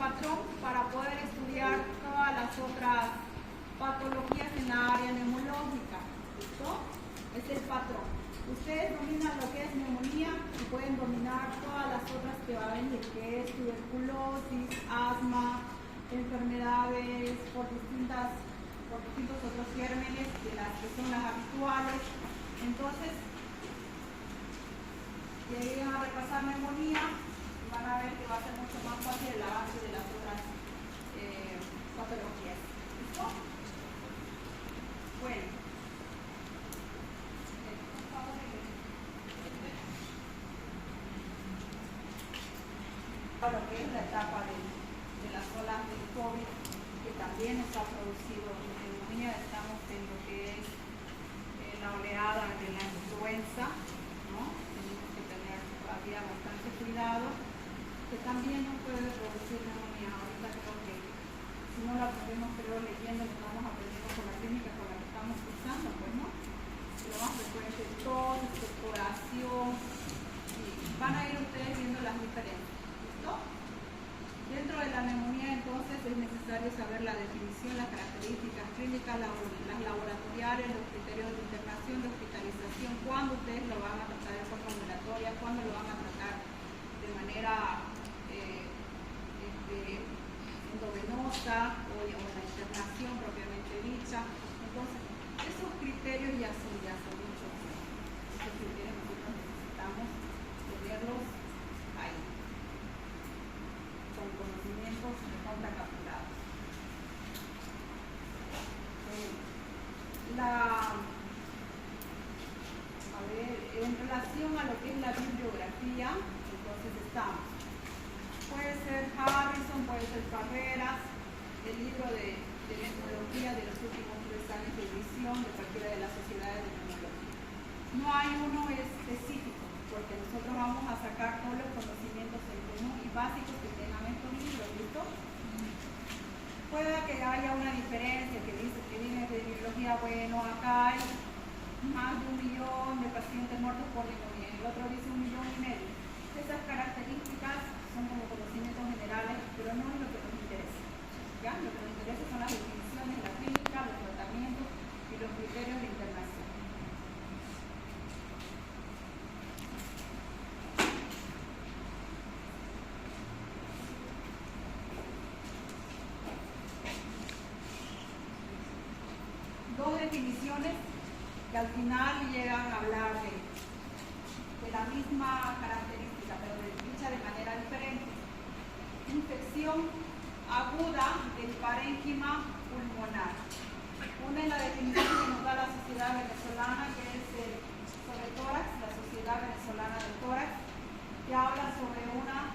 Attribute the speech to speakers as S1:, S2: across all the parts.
S1: patrón para poder estudiar todas las otras patologías en la área neumológica. ¿Listo? Es el patrón. Ustedes dominan lo que es neumonía y pueden dominar todas las otras que va a venir, que es tuberculosis, asma, enfermedades por distintos otros gérmenes de las que son las habituales. Entonces, lleguen a repasar neumonía y van a ver que va a ser mucho más fácil el avance de las otras patologías. ¿Listo? Bueno. Lo que es la etapa de las olas del COVID, que también nos ha producido neumonía. Estamos en lo que es la oleada de la influenza, ¿no? Tenemos que tener todavía bastante cuidado, que también nos puede producir neumonía. Ahorita creo que si no la podemos leyendo, lo vamos aprendiendo con la técnica con la que estamos usando, pues, ¿no? Lo más frecuente es tos, expectoración, y van a ir ustedes viendo las diferencias. Dentro de la neumonía, entonces, es necesario saber la definición, las características clínicas, las laboratoriales, los criterios de internación, de hospitalización, cuándo ustedes lo van a tratar de forma ambulatoria, cuándo lo van a tratar de manera endovenosa o la internación propiamente dicha. Entonces, esos criterios ya son muchos. Esos criterios nosotros necesitamos tenerlos ahí, con conocimientos de contra capturados. En relación a lo que es la bibliografía, entonces estamos. Puede ser Harrison, puede ser Carreras, el libro de neumología de los últimos 3 años de edición de cualquiera de las sociedades de neumología. No hay uno específico, porque nosotros vamos a sacar todos los conocimientos en común y básicos que tengan estos libros, ¿listo? Puede que haya una diferencia que dice que viene de biología, bueno, acá hay más de 1 millón de pacientes muertos por neumonía, el otro dice 1,5 millones. Esas características son como conocimientos generales, pero no es lo que nos interesa. ¿Ya? Lo que nos interesa son las definiciones, la clínica, los tratamientos y los criterios de internación. Dos definiciones que al final llegan a hablar de la misma característica, pero dicha de manera diferente. Infección aguda del parénquima pulmonar. Una es la definición que nos da la Sociedad Venezolana, que es sobre tórax, la Sociedad Venezolana del Tórax, que habla sobre una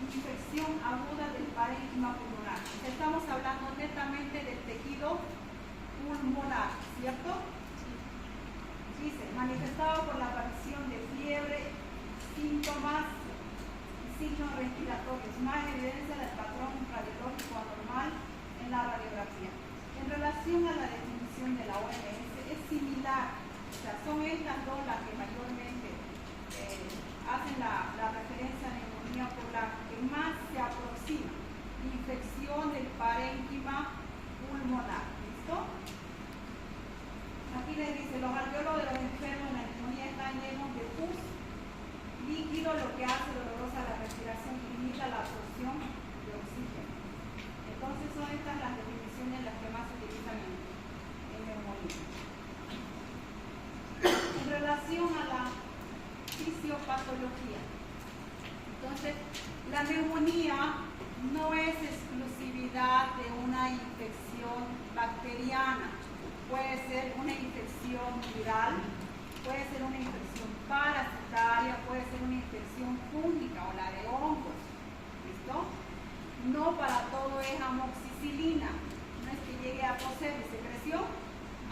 S1: infección aguda del parénquima pulmonar. Estamos hablando netamente del tejido pulmonar, ¿cierto? Dice, manifestado por la aparición de fiebre, síntomas y signos respiratorios, más evidencia del patrón radiológico anormal en la radiografía. En relación a la definición de la OMS, es similar, o sea, son estas dos las que mayormente hacen la referencia a neumonía, por la que más se aproxima. Infección del parénquima pulmonar, ¿listo? Aquí les dice, los alveolos de los enfermos en la neumonía están llenos de pus líquido, lo que hace dolorosa la respiración y limita la absorción de oxígeno. Entonces son estas las definiciones las que más se utilizan en neumonía. En relación a la fisiopatología, entonces la neumonía no es exclusividad de una infección bacteriana. Puede ser una infección viral, puede ser una infección parasitaria, puede ser una infección fúngica o la de hongos. ¿Listo? No para todo es amoxicilina. No es que llegue a toser y se creció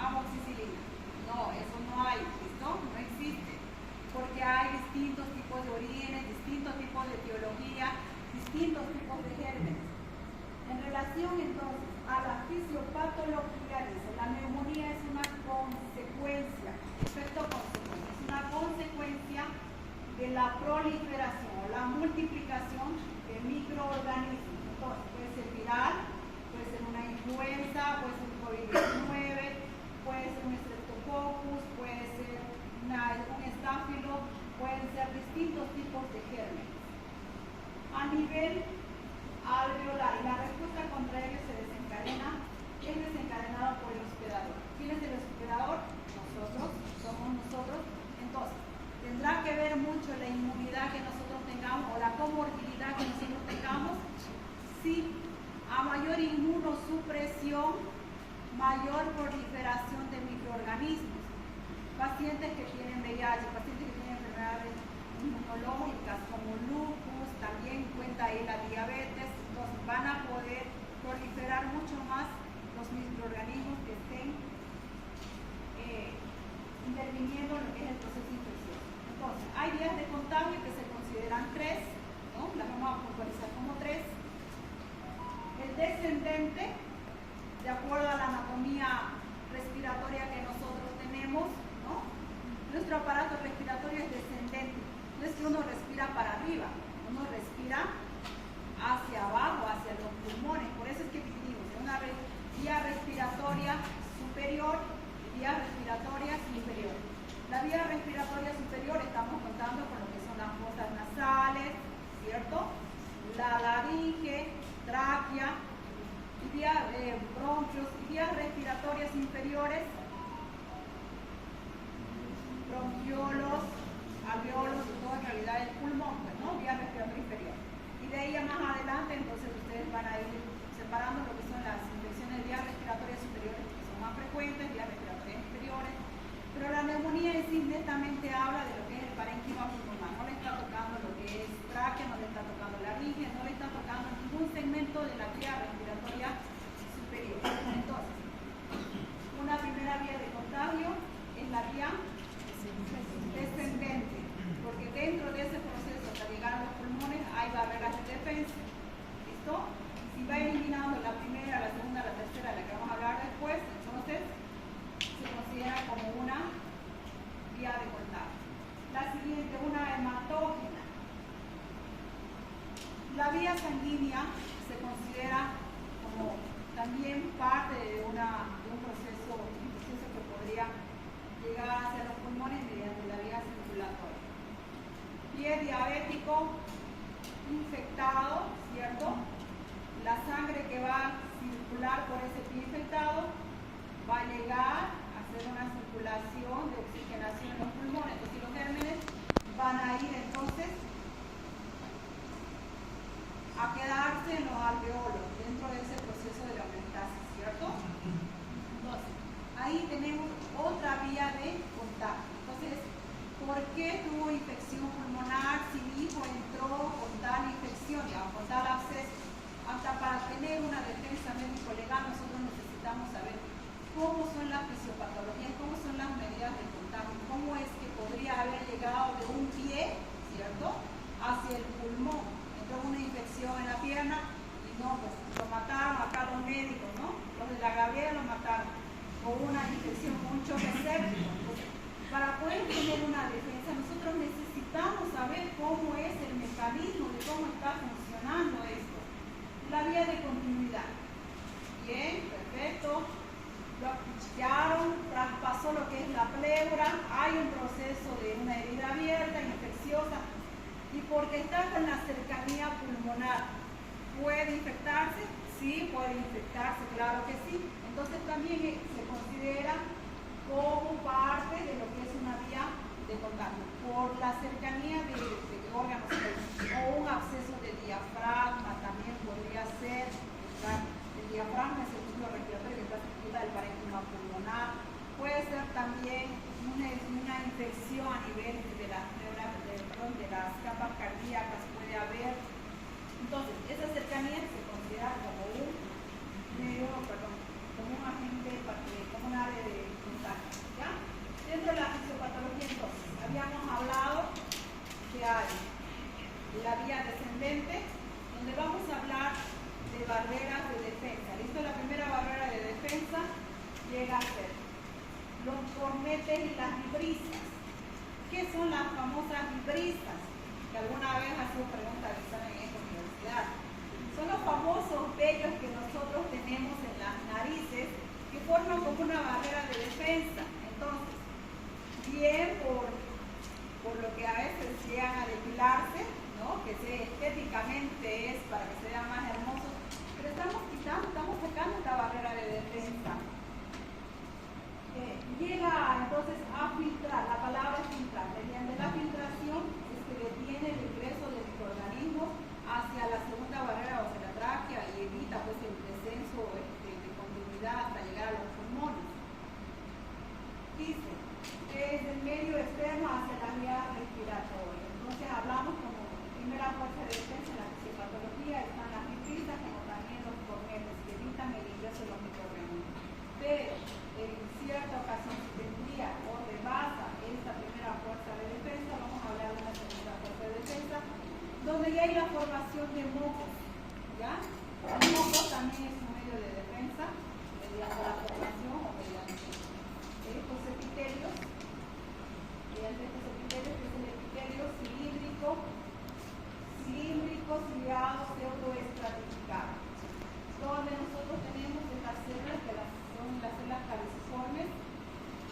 S1: amoxicilina. No, eso no hay. ¿Listo? No existe. Porque hay distintos tipos de orígenes, distintos tipos de etiología, distintos tipos de gérmenes. En relación entonces a la fisiopatología, dice, la neumonía es una consecuencia, efecto consecuencia, es una consecuencia de la proliferación o la multiplicación de microorganismos. Entonces, nivel alveolar, y la respuesta contra ello es desencadenado por el hospedador. ¿Quién es el hospedador? Nosotros, somos nosotros. Entonces, tendrá que ver mucho la inmunidad que nosotros tengamos o la comorbilidad que nosotros tengamos. Sí, a mayor inmunosupresión, mayor proliferación de microorganismos. Pacientes que tienen VIH, pacientes que tienen enfermedades inmunológicas como lupus, también cuenta ahí la diabetes, entonces van a poder proliferar mucho más los microorganismos que estén interviniendo en lo que es el proceso infeccioso. Entonces, hay vías de contagio que se consideran 3, ¿no? Las vamos a puntualizar como 3. El descendente, de acuerdo a la anatomía respiratoria que nosotros tenemos, ¿no? Nuestro aparato respiratorio es descendente. No es que uno respira para arriba, uno respira hacia abajo, hacia los pulmones. Por eso es que dividimos en una vía respiratoria superior y vía respiratoria inferior. La vía respiratoria superior estamos contando con lo que son las fosas nasales, ¿cierto? La laringe, tráquea, y bronquios, y vías respiratorias inferiores, bronquiolos, alveolos, y todo en realidad el pulmón, pues, ¿no? Vía respiratoria inferior. Y de ahí a más adelante, entonces ustedes van a ir separando lo que son las infecciones de vías respiratorias superiores, que son más frecuentes, vías respiratorias inferiores. Pero la neumonía en sí netamente habla de lo que es el parénquima pulmonar. No le está tocando lo que es tráquea, no le está tocando laringe, no le está tocando ningún segmento de la vía respiratoria superior. Entonces, una primera vía de contagio es la vía descendente, porque dentro de ese proceso hasta llegar a los pulmones hay barreras de defensa. ¿Listo? Si va eliminando la primera, la segunda, la tercera, la que vamos a hablar después, entonces se considera como una vía de contagio. La siguiente, una hematógena. La vía sanguínea se considera como también parte de un proceso que podría llegar hacia los pulmones mediante la vía circulatoria. Pie diabético infectado, ¿cierto? La sangre que va a circular por ese pie infectado va a llegar a hacer una circulación de oxigenación en los pulmones. Entonces los gérmenes van a ir entonces a quedarse en los alveolos dentro de ese proceso de la homeostasis, ¿cierto? Entonces, ahí tenemos otra vía de contagio. Entonces, ¿por qué tuvo infección pulmonar si mi hijo entró con tal infección, digamos, con tal absceso? Hasta para tener una defensa médico-legal nosotros necesitamos saber cómo son las fisiopatologías, cómo son las medidas de contagio, cómo es que podría haber llegado de un pie, ¿cierto?, hacia el pulmón. Entró una infección en la pierna y no, pues lo mataron acá los médicos, ¿no? Los de la Gabriela lo mataron con una infección, con un choque séptico. Entonces, para poder tener una defensa, nosotros necesitamos saber cómo es el mecanismo de cómo está funcionando esto. La vía de continuidad. Bien, perfecto. Lo acuchillaron, traspasó lo que es la pleura, hay un proceso de una herida abierta, infecciosa, y porque está con la cercanía pulmonar, ¿puede infectarse? Sí, puede infectarse, claro que sí. Entonces también se considera como parte de lo que es una vía de contagio, por la cercanía de órganos, o un absceso de diafragma también podría ser. El diafragma es el músculo respiratorio que está cerquita del parénquima pulmonar. Puede ser también una infección a nivel de las capas cardíacas, puede haber. Entonces, esa cercanía se considera como un agente, como un área de contagio, ¿ya? Dentro de la fisiopatología, entonces, habíamos hablado que hay la vía descendente, donde vamos a hablar de barreras de defensa. ¿Listo? La primera barrera de defensa llega a ser los cornetes y las vibrisas. ¿Qué son las famosas vibrisas? Que alguna vez ha sido pregunta de examen en esta universidad. Son los famosos vellos que nosotros tenemos en las narices que forman como una barrera de defensa. Entonces, bien por lo que a veces llegan a depilarse, ¿no? ¿no? Que estéticamente es para que se vean más hermosos, pero estamos sacando esta barrera de defensa. Llega entonces a filtrar, la palabra es filtrar. Mediante la filtración es que detiene el ingreso de microorganismos hacia la segunda barrera o hacia la tráquea y evita pues el descenso de continuidad hasta llegar a los pulmones. Dice, desde el medio externo hacia la vía respiratoria. Entonces hablamos como primera fuerza de defensa en la fisiopatología están las nitrisas como también los cornetes que evitan el ingreso de los microorganismos. Pero en cierta ocasión si tendría o rebasa esta primera fuerza de defensa, vamos a hablar de la segunda fuerza de defensa, donde ya hay la formación de mocos, ¿ya? El moco también es un medio de defensa mediante la formación o mediante estos epitelios, mediante estos epitelios que es el epitelio cilíndrico, ciliado, pseudoestratificado, donde nosotros tenemos estas células que son las células caliciformes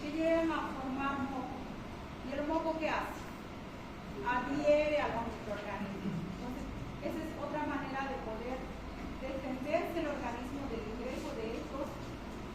S1: que llegan a formar moco. ¿Y el moco qué hace? Adhiere a los microorganismos. Entonces, esa es otra manera de poder defenderse el organismo del ingreso de estos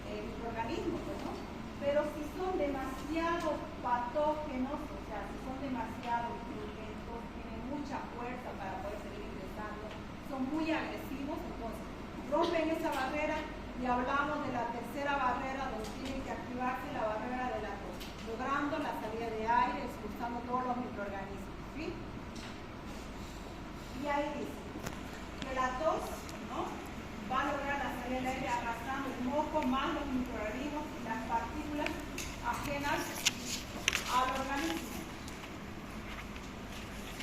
S1: microorganismos, ¿no? Pero si son demasiado patógenos, o sea, si son demasiado violentos, tienen mucha fuerza para poder seguir ingresando, son muy agresivos, entonces rompen esa barrera y hablamos de la tercera barrera donde tiene que activarse la barrera de la tos, logrando la salida de aire, expulsando todos los microorganismos, ¿sí? Y ahí dice que la tos, ¿no?, va a lograr la salida del aire arrastrando el moco más los microorganismos y las partículas ajenas al organismo.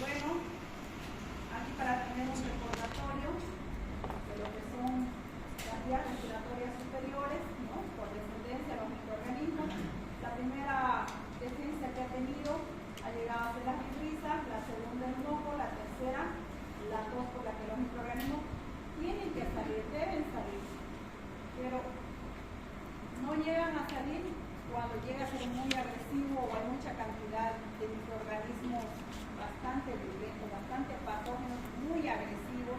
S1: Bueno, aquí para tener un recordatorio de lo que son las vías respiratorias superiores, ¿no?, por descendencia a los microorganismos. La primera defensa que ha tenido ha llegado a ser las nitrisas, la segunda el moco, la tercera la tos por la que los microorganismos tienen que salir, deben salir, pero no llegan a salir cuando llega a ser muy agresivo o hay mucha cantidad de microorganismos bastante violentos, bastante patógenos, muy agresivos,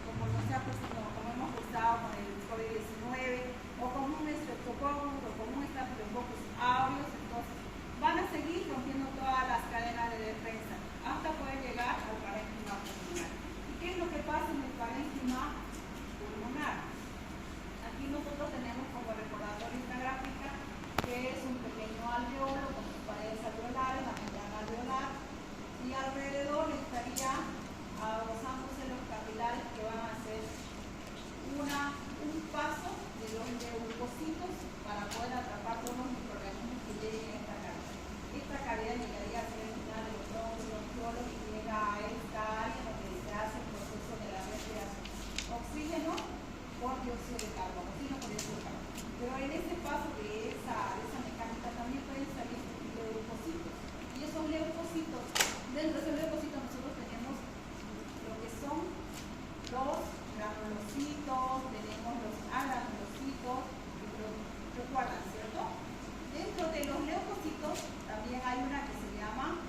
S1: como hemos usado con el COVID-19 o como un estreptococcus o como un Staphylococcus aureus. Entonces van a seguir rompiendo todas las cadenas de defensa hasta poder llegar al parénquima pulmonar. ¿Y qué es lo que pasa en el parénquima pulmonar? Aquí nosotros tenemos como recordatorio esta gráfica que es un pequeño alveolo con sus paredes alveolares, la membrana alveolar, y alrededor estaría adosándose los capilares que van a hacer un paso de los leucocitos para poder atrapar todos los microorganismos que lleguen a esta cavidad. Esta cavidad llegaría a ser el final de los bronquiolos y llega a esta área donde se hace el proceso de la respiración. Oxígeno por dióxido de carbono, oxígeno por dióxido de carbono. Pero en este paso de esa mecánica también pueden salir leucocitos. Y esos leucocitos, dentro de esos leucocitos nosotros tenemos lo que son los granulocitos, tenemos los agranulocitos, recuerdan, ¿cierto? Dentro de los leucocitos también hay una que se llama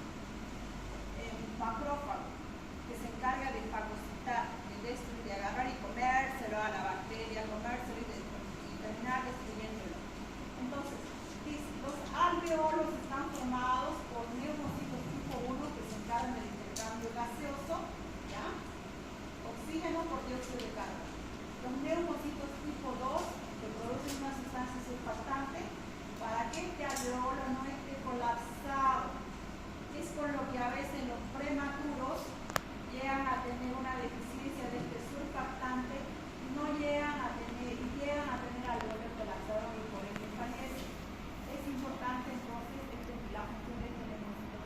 S1: macrófago, que se encarga de fagocitar, de destruir, de agarrar y comérselo a la bacteria, comérselo y terminar destruyéndolo. Entonces, los alveolos están formados por neumocitos tipo 1 que se encargan del intercambio gaseoso, ¿ya?, oxígeno por dióxido de carbono. Los neumocitos tipo 2 que producen una sustancia surfactante para que este alveolo no esté colapsado. Es con lo que a veces los prematuros llegan a tener una deficiencia de este surfactante y no llegan a tener alveolos colapsados y por eso fallecen. Es importante entonces la función de este neumocito.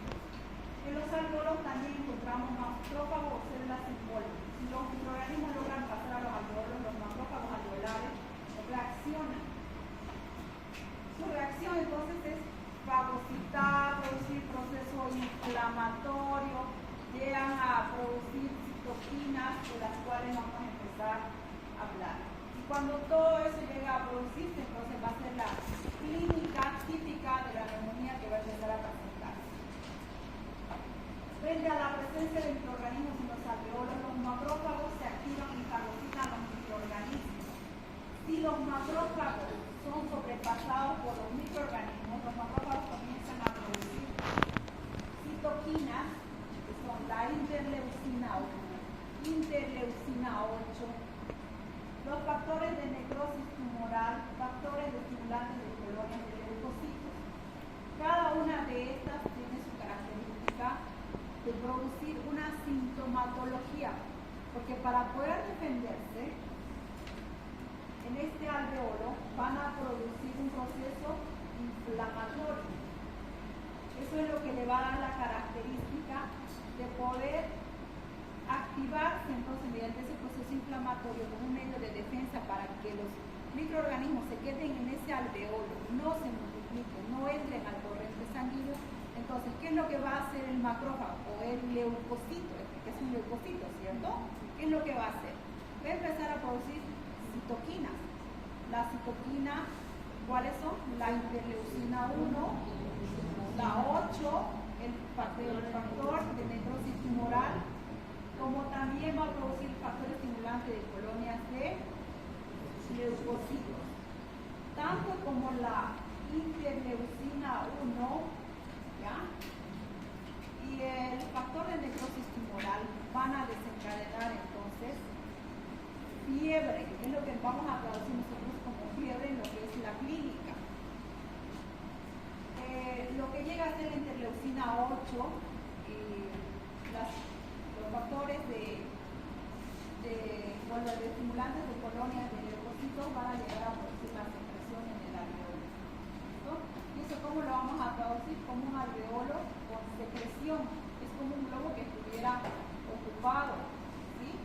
S1: En los alveolos también encontramos macrófagos o células en polvo. Si los microorganismos logran pasar a los alveolos, los macrófagos alveolares reaccionan. Su reacción entonces es fagocitar, producir proceso inflamatorio, llegan a producir citoquinas de las cuales vamos a empezar a hablar. Y cuando todo eso llega a producirse, entonces va a ser la clínica típica de la neumonía que va a empezar a presentarse. Frente a la presencia de microorganismos interleucina 1, interleucina 8, los factores de necrosis tumoral, factores de estimulantes de colonias de leucocitos. Cada una de estas tiene su característica de producir una sintomatología, porque para poder defenderse, en este alveolo van a producir un proceso inflamatorio. Eso es lo que le va a dar la característica de poder activarse entonces mediante ese proceso inflamatorio como un medio de defensa para que los microorganismos se queden en ese alveolo, no se multipliquen, no entren al torrente sanguíneo. Entonces, ¿qué es lo que va a hacer el macrófago o el leucocito? Que es un leucocito, ¿cierto? ¿Qué es lo que va a hacer? Va a empezar a producir citoquinas. La citoquina, ¿cuáles son? La interleucina 1, la 8, el factor de necrosis tumoral, como también va a producir el factor estimulante de colonias de leucocitos. Tanto como la interleucina 1, ¿ya? Y el factor de necrosis tumoral van a desencadenar entonces fiebre, es lo que vamos a traducir nosotros como fiebre en lo que es la clínica. Lo que llega a ser la interleucina 8 y los factores de estimulantes de colonias de leucocitos van a llegar a producir la secreción en el alveolo. ¿Listo? ¿Y eso cómo lo vamos a traducir? Como un alveolo con secreción. Es como un globo que estuviera ocupado. ¿Sí?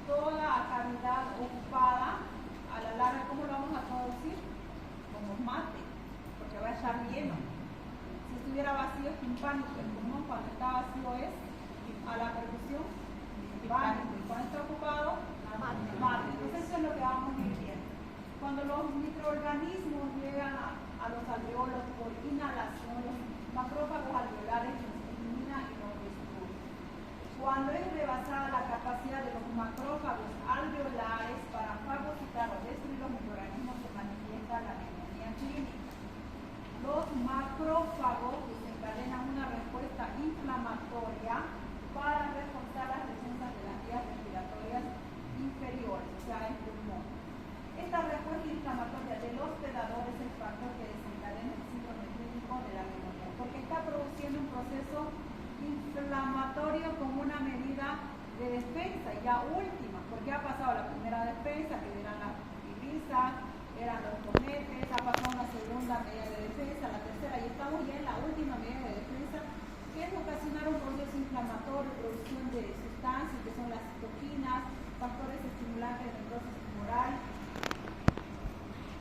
S1: Toda cavidad ocupada, a la larga, ¿cómo lo vamos a traducir? Como mate, porque va a estar lleno. Si estuviera vacío es timpánico. El pulmón cuando está vacío es a la percusión timpánico. Y cuando está ocupado, mate. Entonces eso es lo que vamos a ir viendo. Cuando los microorganismos llegan a los alveolos por inhalación, los macrófagos alveolares los eliminan y los destruyen. Cuando es rebasada la capacidad de los macrófagos alveolares para fagocitar o destruir los microorganismos, se manifiesta la neumonía clínica. Los macrófagos desencadenan una respuesta inflamatoria para reforzar las defensas de las vías respiratorias inferiores, o sea, el pulmón. Esta respuesta inflamatoria del hospedador es el factor que desencadena el síndrome clínico de la neumonía, porque está produciendo un proceso inflamatorio como una medida de defensa, ya última, porque ha pasado la primera defensa, que eran las divisas, eran los cometes, ha pasado una segunda medida de defensa, la tercera, y estamos ya en la última medida de defensa, que es ocasionar un proceso inflamatorio, producción de sustancias que son las citoquinas, factores estimulantes de necrosis tumoral.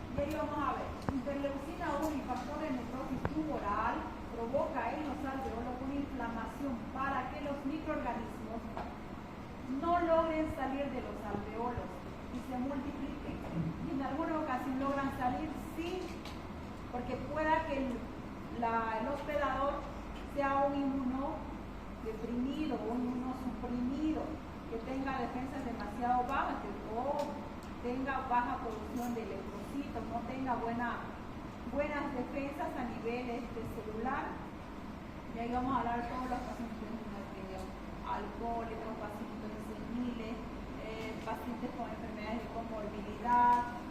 S1: Y ahí vamos a ver, interleucina 1 y factor de necrosis tumoral provoca en los alveolos una inflamación para que los microorganismos no logren salir de los alveolos y se multipliquen. Y en alguna ocasión logran salir, sí, porque pueda que el hospedador sea un inmunodeprimido o un inmunosuprimido, que tenga defensas demasiado bajas o tenga baja producción de leucocitos, no tenga buenas defensas a nivel celular. Y ahí vamos a hablar de todos los pacientes alcohólicos, pacientes seniles, pacientes con enfermedades de comorbilidad.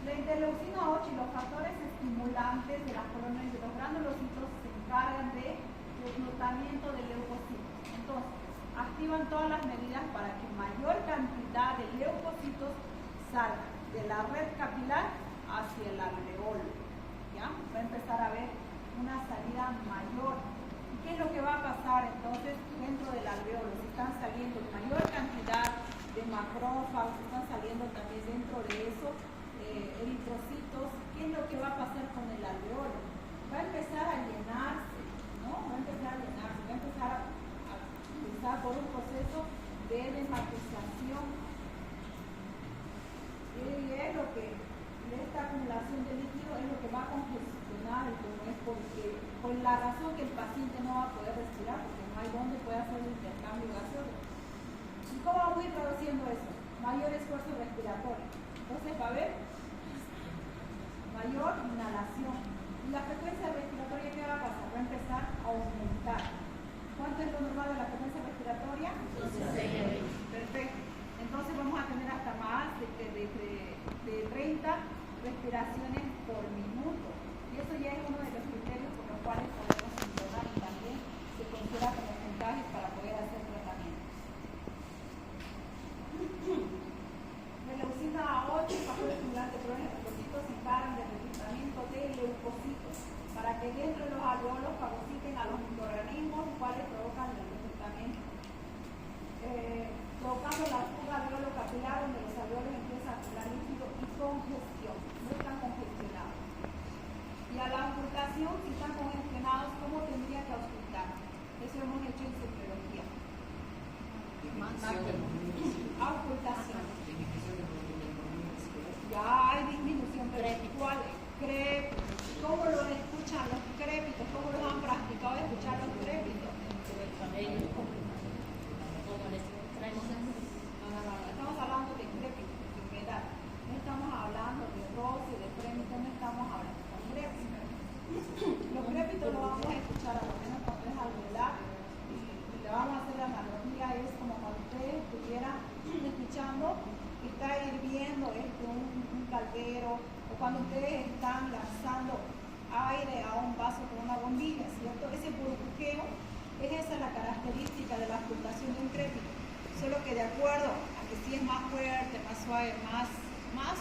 S1: La interleucina 8 y los factores estimulantes de las colonias de los granulocitos se encargan de reclutamiento de leucocitos. Entonces, activan todas las medidas para que mayor cantidad de leucocitos salga de la red capilar hacia el alveolo. ¿Ya? Va a empezar a haber una salida mayor. ¿Y qué es lo que va a pasar entonces dentro del alveolo? Si están saliendo mayor cantidad de macrófagos, están saliendo también dentro de eso eritrocitos, ¿qué es lo que va a pasar con el alveolo? Va a empezar a llenarse, ¿no? Va a empezar a llenarse, va a empezar a utilizar por un proceso de dematización. Y es lo que, esta acumulación de líquido es lo que va a congestionar el pulmón, porque por la razón que el paciente no va a poder respirar, porque no hay donde pueda hacer el intercambio gaseoso. ¿Y cómo vamos a ir traduciendo eso? Mayor esfuerzo respiratorio. Entonces va a haber mayor inhalación. Y la frecuencia respiratoria, ¿qué va a pasar? Va a empezar a aumentar. ¿Cuánto es lo normal de la frecuencia respiratoria? Ocultación. Ya hay disminución, pero ¿cuál? ¿Cómo lo escuchan los crépitos? ¿Cómo los han practicado escuchar los crépitos? Estamos hablando de crépitos, de humedad. No estamos hablando de roce, de crépitos, no estamos hablando de crépitos. Los crépitos los vamos a escuchar a lo menos cuando es alveolar y le vamos a hacer la analogía, es como cuando ustedes estuvieran escuchando que está hirviendo un caldero, o cuando ustedes están lanzando aire a un vaso con una bombilla, ¿cierto? Ese burbujeo, esa es la característica de la ocultación de un crépito. Solo que de acuerdo a que si es más fuerte, más suave, más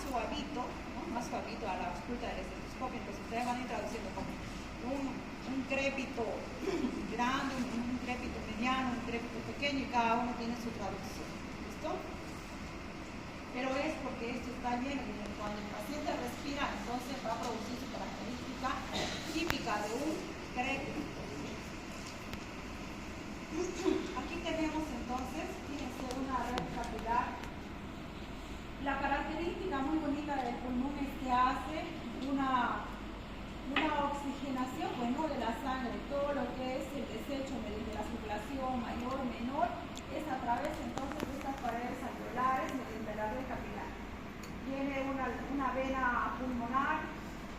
S1: suavito, ¿no? Más suavito a la ausculta del estetoscopio, entonces ustedes van a ir traduciendo como un crépito grande, un crépito mediano, un crépito pequeño, y cada uno tiene su traducción. ¿Listo? Pero es porque esto está lleno, y cuando el paciente respira, entonces va a producir su característica típica de un crépito. Aquí tenemos entonces, fíjense, una red capilar. La característica muy bonita del pulmón es que hace una oxigenación, bueno, de la sangre. Todo lo que es el desecho mediante la circulación mayor o menor es a través entonces de estas paredes alveolares mediante la red capilar. Tiene una vena pulmonar,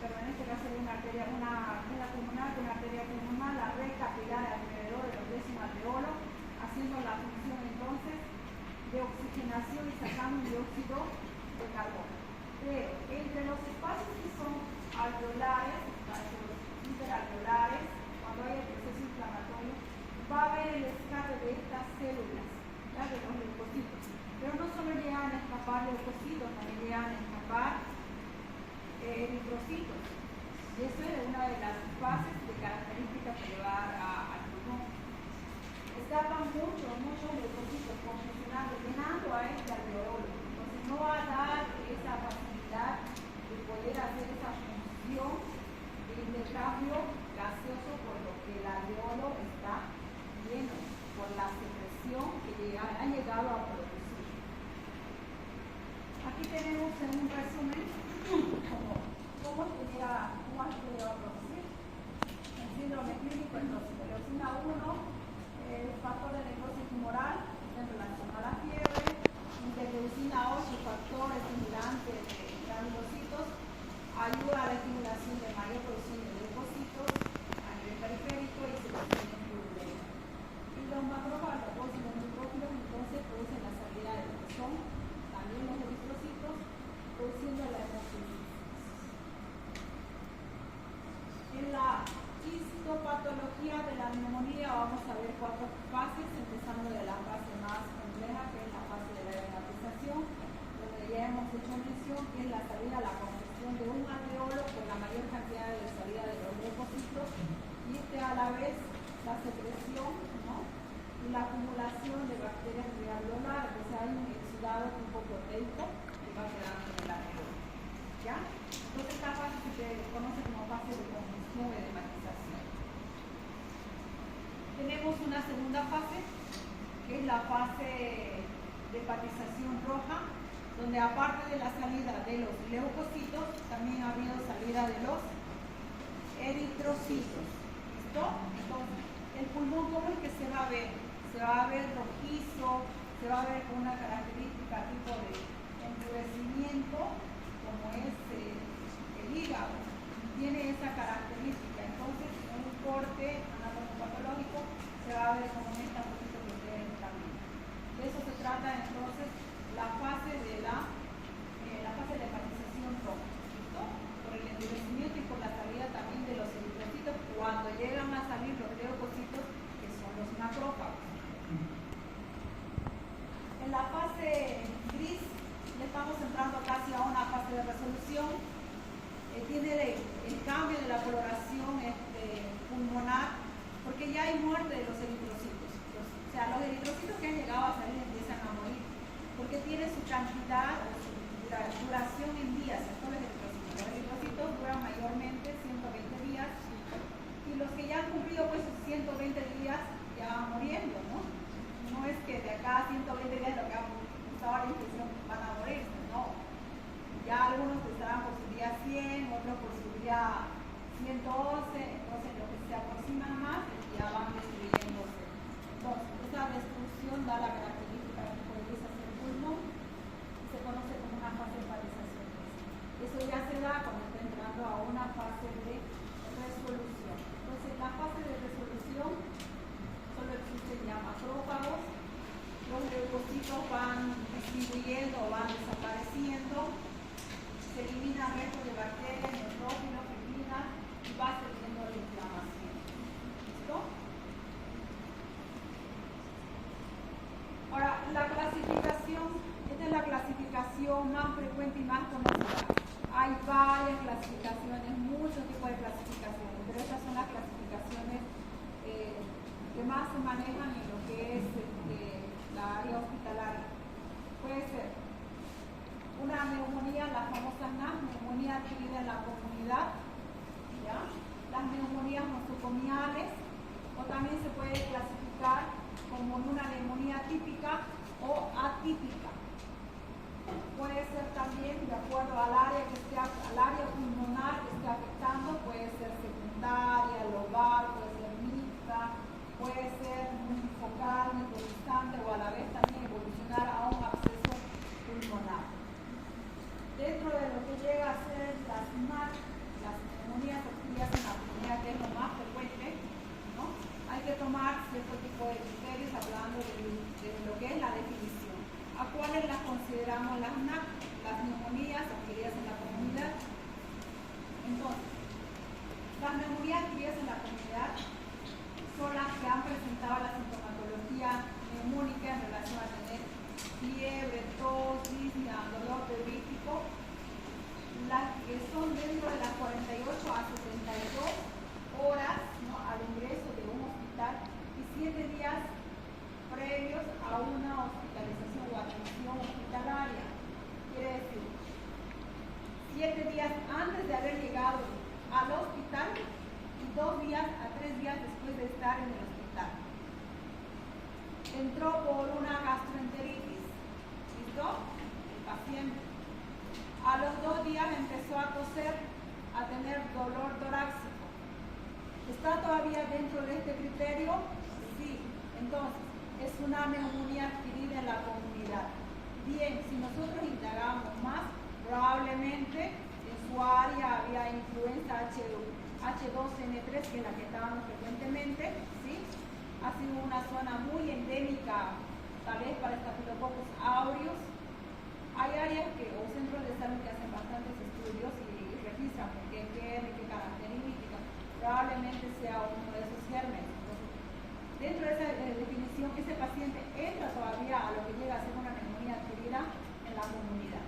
S1: pero en este caso hay una vena pulmonar, una arteria pulmonar, la red capilar alrededor del décimo alveolo, haciendo la función entonces de oxigenación y sacando un dióxido de carbono. Pero entre los espacios que son alveolares, los interalveolares, cuando hay el proceso inflamatorio, va a haber el escape de estas células, ¿ya? De los leucocitos. Pero no solo llegan a escapar leucocitos, también llegan a escapar eritrocitos. Y eso es una de las bases de características que le va a dar al pulmón. Escapan muchos leucocitos confusionando, llenando a este alveolo. Entonces no va a dar esa facilidad de poder hacer esa función de intercambio gaseoso, por lo que el alveolo está lleno por la secreción que ha llegado a producir. Aquí tenemos en un resumen cómo se llega a producir el síndrome clínico. Entonces, interleucina 1, el factor de necrosis tumoral en relación a la fiebre, interleucina 8, factor estimulante de granulocitos, ayuda a la estimulación de mayor producción de leucocitos a nivel periférico y secreción en purulenta. Y los macrófagos y los neutrófilos entonces producen la salida de lo que son también los eritrocitos, produciendo la hemofilisis. En la histopatología de la neumonía vamos a ver 4 fases, empezando de la fase más compleja, que es la fase de la hematización, donde ya hemos hecho mención que es la salida, la congestión de un alveolo con la mayor cantidad de salida de los leucocitos, y a la vez la secreción, ¿no? Y la acumulación de bacterias prealveolares, o sea, hay un exudado tipo proteico que va quedando en el alveolo. ¿Ya? Entonces esta fase se conoce como fase de congestión y de hematización. Tenemos una segunda fase, que es la fase de hepatización roja, donde aparte de la salida de los leucocitos, también ha habido salida de los eritrocitos. ¿Listo? Entonces, el pulmón, ¿cómo es que se va a ver? Se va a ver rojizo, se va a ver con una característica tipo de endurecimiento, como es el hígado. Tiene esa característica. Entonces, en un corte anatomopatológico se va a ver como en esta fotito que ustedes están viendo. De eso se trata entonces la fase de hepatización roja. ¿Listo? Por el endurecimiento y por la salida también de los eritrocitos cuando llegan a salir los leucocitos, que son los macrófagos. En la fase gris ya estamos entrando casi a una fase de resolución. Tiene el cambio de la coloración pulmonar, porque ya hay muerte de los eritrocitos. O sea, los eritrocitos que han llegado a salir empiezan a morir, porque tiene su cantidad o su duración en días. Estos los eritrocitos duran mayormente 120 días, y los que ya han cumplido pues sus 120 días ya van muriendo, ¿no? No es que de acá a 120 días más se manejan en lo que es la área hospitalaria. Puede ser una neumonía, la famosa NAS, neumonía adquirida en la comunidad, ¿ya? Las neumonías nosocomiales, o también se puede clasificar como una neumonía típica o atípica. Puede ser también, de acuerdo al área pulmonar que esté afectando, puede ser secundaria, lobar, puede ser mixta, puede ser focal, necrotizante o a la vez también evolucionar a un absceso pulmonar. Dentro de lo que llega a ser las NAC, las neumonías adquiridas en la comunidad, que es lo más frecuente, ¿no? Hay que tomar cierto tipo de criterios hablando de lo que es la definición. ¿A cuáles las consideramos las NAC? Las neumonías adquiridas en la comunidad. Entonces, las neumonías adquiridas en la comunidad son las que han presentado la sintomatología neumónica en relación a tener fiebre, tos, disnea, dolor peurítico, las que son dentro de las 48 a 72 horas, ¿no?, al ingreso de un hospital y 7 días previos a una hospitalización o atención hospitalaria. Quiere decir, 7 días antes de haber llegado al hospital y 2 días a 3 días después de estar en el hospital. Entró por una gastroenteritis, ¿listo? El paciente. A los 2 días empezó a toser, a tener dolor torácico. ¿Está todavía dentro de este criterio? Sí. Entonces, es una neumonía adquirida en la comunidad. Bien, si nosotros indagamos más, probablemente en su área había influenza H2N3, que es la que estábamos frecuentemente, ¿sí? Ha sido una zona muy endémica, tal vez para Staphylococcus aureus. Hay áreas o centros de salud que hacen bastantes estudios y registran qué características, probablemente sea uno de esos gérmenes. Dentro de esa definición, ese paciente entra todavía a lo que llega a ser una neumonía adquirida en la comunidad.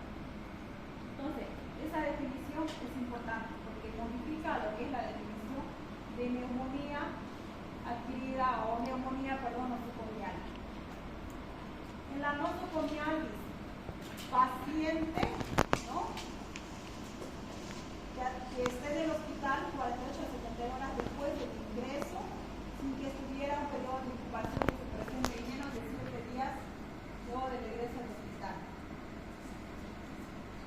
S1: Entonces, esa definición es importante porque modifica lo que es la definición de neumonía adquirida o neumonía, nosocomial. En la nosocomial dice, paciente, ¿no?, que esté en el hospital 48 a 70 horas después del ingreso, sin que estuviera un periodo de incubación y superación de menos de 7 días luego del regreso al hospital.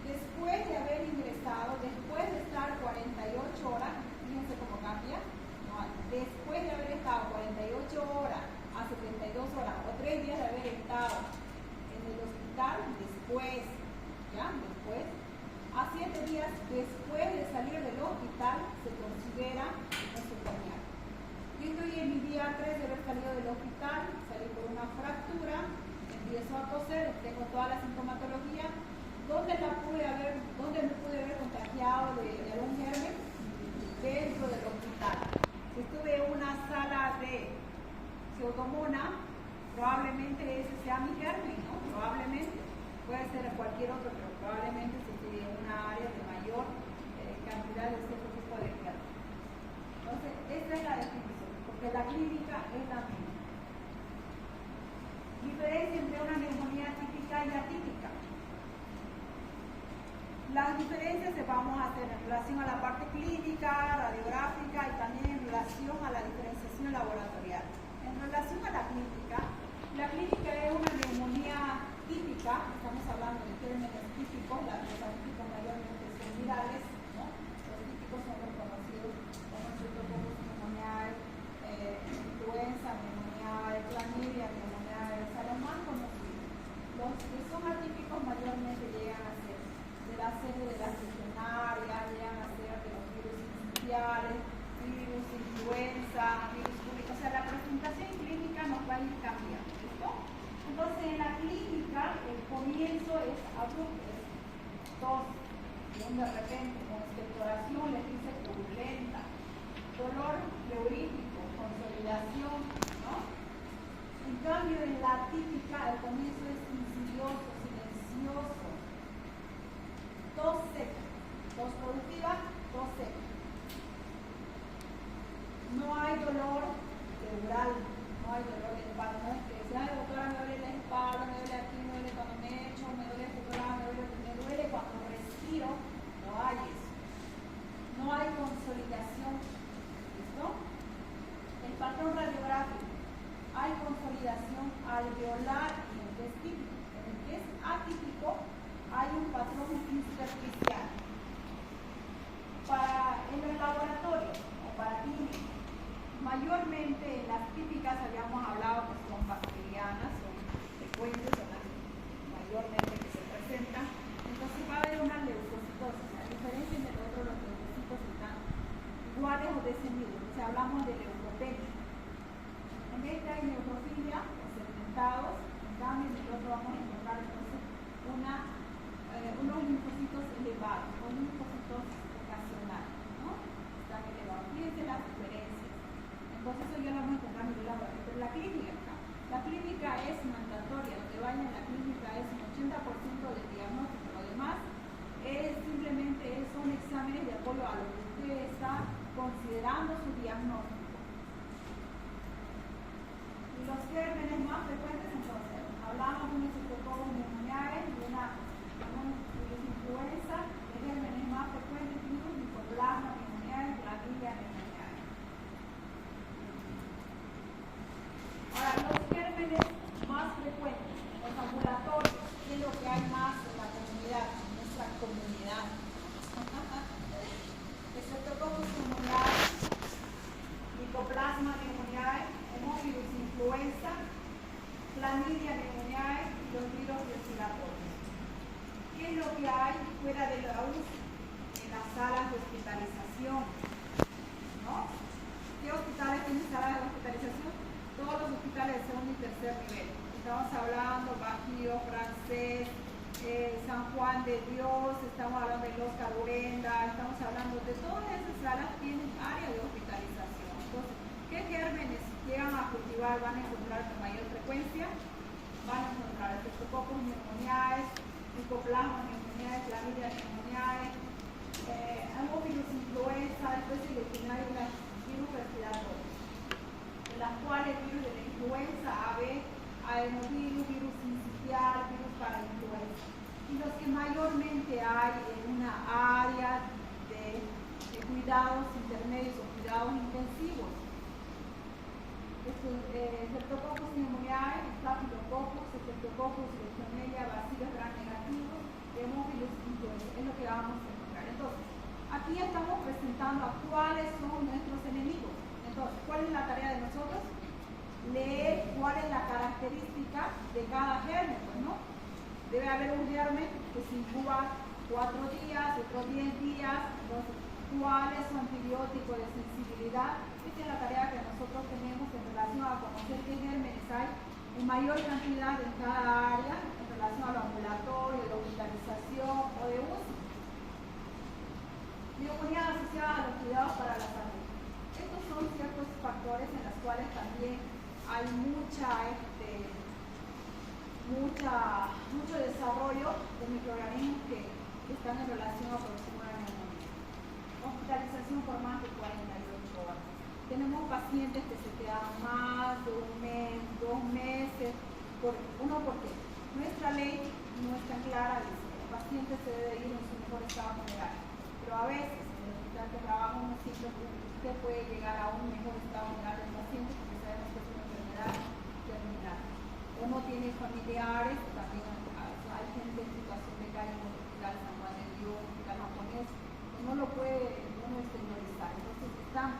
S1: Después de haber ingresado, después de estar 48 horas, fíjense cómo cambia, no, después de haber estado 48 horas a 72 horas o 3 días de haber estado en el hospital, después, a 7 días después de salir del hospital, se considera nosocomial. Yo estoy en mi día 3 de haber salido del hospital, salí por una fractura, empiezo a toser, tengo toda la sintomatología. ¿Dónde me pude haber contagiado de algún germen? Dentro del hospital. Si estuve en una sala de pseudomonas, probablemente ese sea mi germen, ¿no? Probablemente. Puede ser cualquier otro, pero probablemente si estuve en una área de mayor cantidad de cierto tipo de germen. Entonces, esta es la definición, porque la clínica es la misma. Diferencia entre una neumonía típica y atípica. Las diferencias se vamos a hacer en relación a la parte clínica, radiográfica y también en relación a la diferenciación laboratorial. En relación a la clínica es una neumonía típica, estamos hablando de términos típicos, los atípicos mayormente son virales, ¿no? Los típicos son los conocidos como Streptococcus pneumoniae, influenza, pneumoniae, clamidia, pneumoniae, los más conocidos. Los que son atípicos mayormente llegan a ser de la serie de las legionarias, llegan a ser de los virus iniciales, virus influenza, virus público. O sea, la presentación clínica nos va a ir cambiando, ¿listo? Entonces, en la clínica, el comienzo es abrupto, es tos, de repente, con expectoración, les dice purulenta, dolor pleurítico, consolidación, ¿no? En cambio, en la típica, el comienzo es insidioso, silencioso, tos seca, tos productiva, tos seca. No hay dolor pleural, no hay clínica. Hay consolidación alveolar en el que es típico. En el que es atípico hay un patrón intersticial. En los laboratorios o para clínicas, mayormente en las típicas habíamos hablado que son bacterianas, son frecuentes, son las mayormente que se presentan. Entonces va a haber una leucocitosis. A diferencia de nosotros, los leucocitos están iguales o descendidos. O sea, hablamos de leucopenia. En este hay neutrofilia o segmentados. En cambio, nosotros vamos a encontrar entonces unos linfocitos elevados o linfocitos ocasionales, ¿no? Están elevados. Fíjense las diferencias. Entonces eso ya lo vamos a encontrar en el laboratorio. Pero la clínica es mandatoria. Lo que vaya en la clínica es un 80% del diagnóstico. Lo demás simplemente son exámenes de apoyo a lo que usted está considerando su diagnóstico. Y los gérmenes más frecuentes, entonces, hablamos de unos Streptococcus pneumoniae y una virus influenza. Los gérmenes más frecuentes, virus, Mycoplasma pneumoniae, Clamidia pneumoniae. Ahora, los gérmenes más frecuentes, los ambulatorios, ¿qué es lo que hay más en la comunidad, en nuestra comunidad? Streptococcus pneumoniae, Mycoplasma pneumoniae, Hemophilus influenza, Clamidia pneumoniae y los virus respiratorios. ¿Qué es lo que hay fuera de la UCI en las salas de hospitalización? ¿No? ¿Qué hospitales tienen salas de hospitalización? Todos los hospitales de segundo y tercer nivel. Estamos hablando Bajío, Francés, San Juan de Dios, estamos hablando de Los Urenda, estamos hablando de todas esas salas tienen área de hospitalización. Entonces, ¿qué gérmenes llegan a cultivar? Van a encontrar con mayor frecuencia, van a encontrar Streptococcus pneumoniae, Mycoplasma pneumoniae, Clamidia pneumoniae, Hemophilus influenza, después seleccionar los virus respiratorios, de las cuales el virus de la influenza, AB, adenovirus, virus sincitial, virus parainfluenza. Y los que mayormente hay en una área de cuidados intermedios o cuidados intensivos. Streptococcus pneumoniae, Staphylococcus, Streptococcus, Legionella, bacilos gram negativos, Hemophilus influenza. Es lo que vamos a encontrar. Entonces, aquí estamos presentando a cuáles son nuestros enemigos. Entonces, ¿cuál es la tarea de nosotros? Leer cuál es la característica de cada germen, pues, ¿no? Debe haber un germen que se incuba 4 días, otros 10 días. Entonces, ¿cuál es su antibiótico de sensibilidad? Esta es la tarea que nosotros tenemos en relación a conocer qué gérmenes hay en mayor cantidad en cada área en relación a lo ambulatorio, de hospitalización o de UCI. Neumonía asociada a los cuidados para la salud. Estos son ciertos factores en los cuales también hay mucho desarrollo de microorganismos que están en relación a producir una neumonía. Hospitalización por más de 48 horas. Tenemos pacientes que se quedan más de un mes, 2 meses, porque nuestra ley no es tan clara, dice que el paciente se debe ir en su mejor estado general, pero a veces en el hospital que trabaja un ciclo, usted puede llegar a un mejor estado general del paciente porque sabemos que es una enfermedad terminal. O no tiene familiares, también hay gente en situación de calle en el hospital San Juan de Dios, hospital japonés, que no lo puede exteriorizar. Entonces están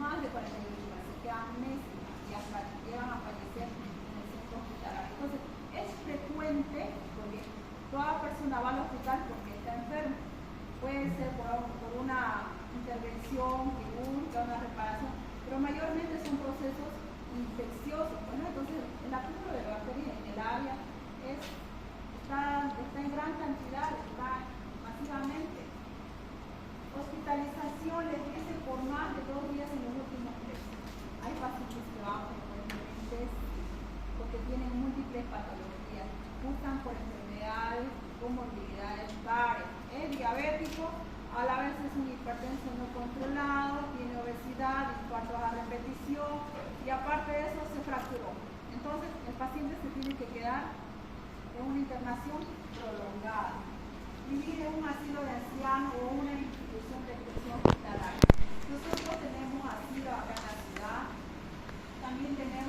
S1: más de 48 horas, se quedan meses y hasta llegan a fallecer en el centro hospitalario. Entonces es frecuente, porque toda persona va al hospital porque está enferma. Puede ser por una intervención quirúrgica, una reparación, pero mayormente son procesos infecciosos. Bueno, entonces el acúmulo de bacterias en el área está en gran cantidad, está masivamente. Hospitalización, les dice, por más de 2 días en los últimos meses. Hay pacientes que van frecuentemente porque tienen múltiples patologías, gustan por enfermedades, comorbilidades varias. Es diabético, a la vez es un hipertenso no controlado, tiene obesidad, infartos a repetición y aparte de eso se fracturó. Entonces el paciente se tiene que quedar en una internación prolongada. Vivir en un asilo de ancianos o una institución de atención hospitalaria. Nosotros tenemos asilo acá en la ciudad, también tenemos